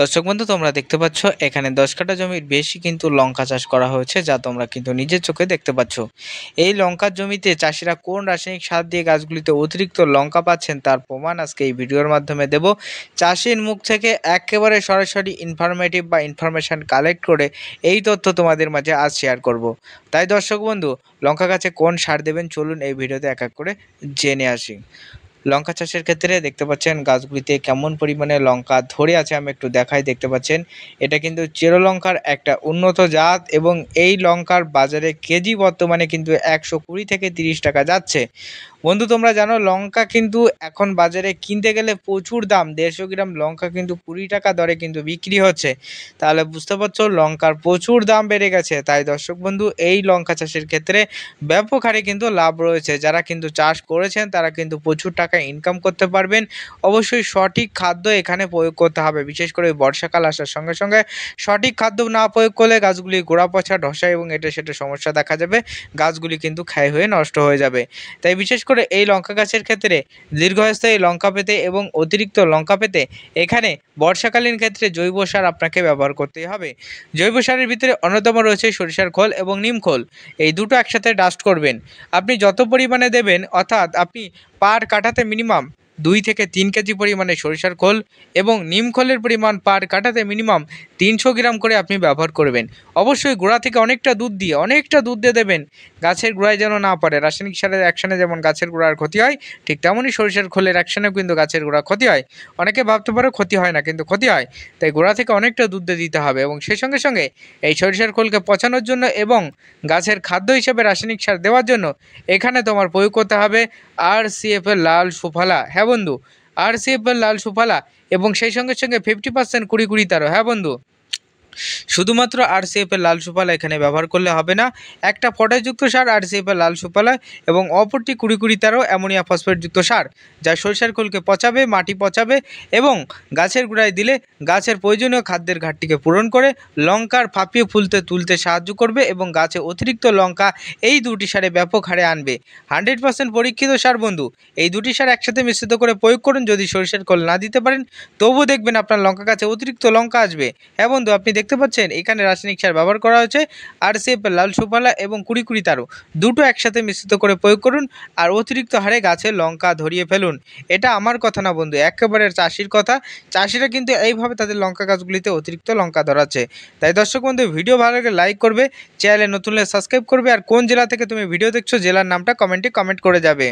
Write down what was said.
দর্শক বন্ধু, তোমরা দেখতে পাচ্ছ এখানে 10 কাঠা জমির বেশি কিন্তু লঙ্কা চাষ করা হয়েছে, যা তোমরা কিন্তু নিজের চোখে দেখতে পাচ্ছ। এই লঙ্কার জমিতে চাষিরা কোন রাসায়নিক সার দিয়ে গাছগুলিতে অতিরিক্ত লঙ্কা পাচ্ছেন তার প্রমাণ আজকে এই ভিডিওর মাধ্যমে দেব। চাষির মুখ থেকে একেবারে সরাসরি ইনফরমেশন কালেক্ট করে এই তথ্য তোমাদের মাঝে আজ শেয়ার করব। তাই দর্শক বন্ধু, লঙ্কা গাছে কোন সার দেবেন চলুন এই ভিডিওতে এক এক করে জেনে আসি। লঙ্কা চাষের ক্ষেত্রে দেখতে পাচ্ছেন গাছগুলিতে কেমন পরিমাণে লঙ্কা ধরে আছে আমি একটু দেখাই। দেখতে পাচ্ছেন এটা কিন্তু চেরো লঙ্কার একটা উন্নত জাত এবং এই লঙ্কার বাজারে কেজি বর্তমানে কিন্তু 120 থেকে 30 টাকা যাচ্ছে। বন্ধু, তোমরা জানো লঙ্কা কিন্তু এখন বাজারে কিনতে গেলে প্রচুর দাম। 150 গ্রাম লঙ্কা কিন্তু 20 টাকা দরে কিন্তু বিক্রি হচ্ছে। তাহলে বুঝতে পারছো লঙ্কার প্রচুর দাম বেড়ে গেছে। তাই দর্শক বন্ধু, এই লঙ্কা চাষের ক্ষেত্রে ব্যাপক হারে কিন্তু লাভ রয়েছে। যারা কিন্তু চাষ করেছেন তারা কিন্তু প্রচুর টাকা ইনকাম করতে পারবেন। অবশ্যই সঠিক খাদ্য এখানে প্রয়োগ করতে হবে। বিশেষ করে বর্ষাকাল আসার সঙ্গে সঙ্গে সঠিক খাদ্য না প্রয়োগ করলে গাছগুলি গোড়া পচা, ধসা এবং এটা সেটা সমস্যা দেখা যাবে। গাছগুলি কিন্তু ক্ষয় হয়ে নষ্ট হয়ে যাবে। তাই বিশেষ করে এই লঙ্কা গাছের ক্ষেত্রে দীর্ঘস্থায়ী লঙ্কা পেতে এবং অতিরিক্ত লঙ্কা পেতে এখানে বর্ষাকালীন ক্ষেত্রে জৈব সার আপনাকে ব্যবহার করতেই হবে। জৈব সারের ভিতরে অন্যতম রয়েছে সরিষার খোল এবং নিম খোল। এই দুটো একসাথে ডাস্ট করবেন। আপনি যত পরিমাণে দেবেন, অর্থাৎ আপনি পার কাঠাতে মিনিমাম 2 থেকে 3 কেজি পরিমাণে সরিষার খোল এবং নিম খোলের পরিমাণ পার কাঠাতে মিনিমাম 300 গ্রাম করে আপনি ব্যবহার করবেন। অবশ্যই গোড়া থেকে অনেকটা দুধ দিয়ে দেবেন। গাছের গোড়ায় যেন না পড়ে। রাসায়নিক সারের অ্যাকশনে যেমন গাছের গোড়ার ক্ষতি হয়, ঠিক তেমনই সরিষার খোলের অ্যাকশনেও কিন্তু গাছের গোড়া ক্ষতি হয়। অনেকে ভাবতে পারে ক্ষতি হয় না, কিন্তু ক্ষতি হয়। তাই গোড়া থেকে অনেকটা দুধ দিতে হবে এবং সেই সঙ্গে সঙ্গে এই সরিষার খোলকে পচানোর জন্য এবং গাছের খাদ্য হিসেবে রাসায়নিক সার দেওয়ার জন্য এখানে তোমার প্রয়োগ করতে হবে RCF এর লাল সুফলা। হ্যাঁ বন্ধু, RCF এর লাল সুফলা এবং সেই সঙ্গে সঙ্গে 50% 20-20 হ্যাঁ বন্ধু, শুধুমাত্র RCF এর লাল সুফলা এখানে ব্যবহার করলে হবে না। একটা পটাশযুক্ত সার RCF এর লাল সুফলা এবং অপরটি 20-20 অ্যামোনিয়া ফসফেটযুক্ত সার, যা সরিষার খোলকে পচাবে, মাটি পচাবে এবং গাছের গোড়ায় দিলে গাছের প্রয়োজনীয় খাদ্যের ঘাটতিকে পূরণ করে লঙ্কার ফাঁপিয়ে ফুলতে তুলতে সাহায্য করবে এবং গাছে অতিরিক্ত লঙ্কা এই দুটি সারে ব্যাপক হারে আনবে। 100% পরীক্ষিত সার বন্ধু। এই দুটি সার একসাথে মিশ্রিত করে প্রয়োগ করুন। যদি সরিষার খোল না দিতে পারেন তবুও দেখবেন আপনার লঙ্কা গাছে অতিরিক্ত লঙ্কা আসবে। হ্যাঁ বন্ধু, আপনি দেখতে পাচ্ছেন এখানে রাসায়নিক সার ব্যবহার করা হয়েছে RCF লাল সুফলা এবং 20-20 দুটো একসাথে মিশ্রিত করে প্রয়োগ করুন আর অতিরিক্ত হারে গাছে লঙ্কা ধরিয়ে ফেলুন। এটা আমার কথা না বন্ধু, একেবারে চাষির কথা। চাষিরা কিন্তু এইভাবে তাদের লঙ্কা গাছগুলিতে অতিরিক্ত লঙ্কা ধরাচ্ছে। তাই দর্শক বন্ধু, ভিডিও ভালো লাগলে লাইক করবে, চ্যানেলে নতুন হলে সাবস্ক্রাইব করবে আর কোন জেলা থেকে তুমি ভিডিও দেখছো জেলার নামটা কমেন্টে কমেন্ট করে যাবে।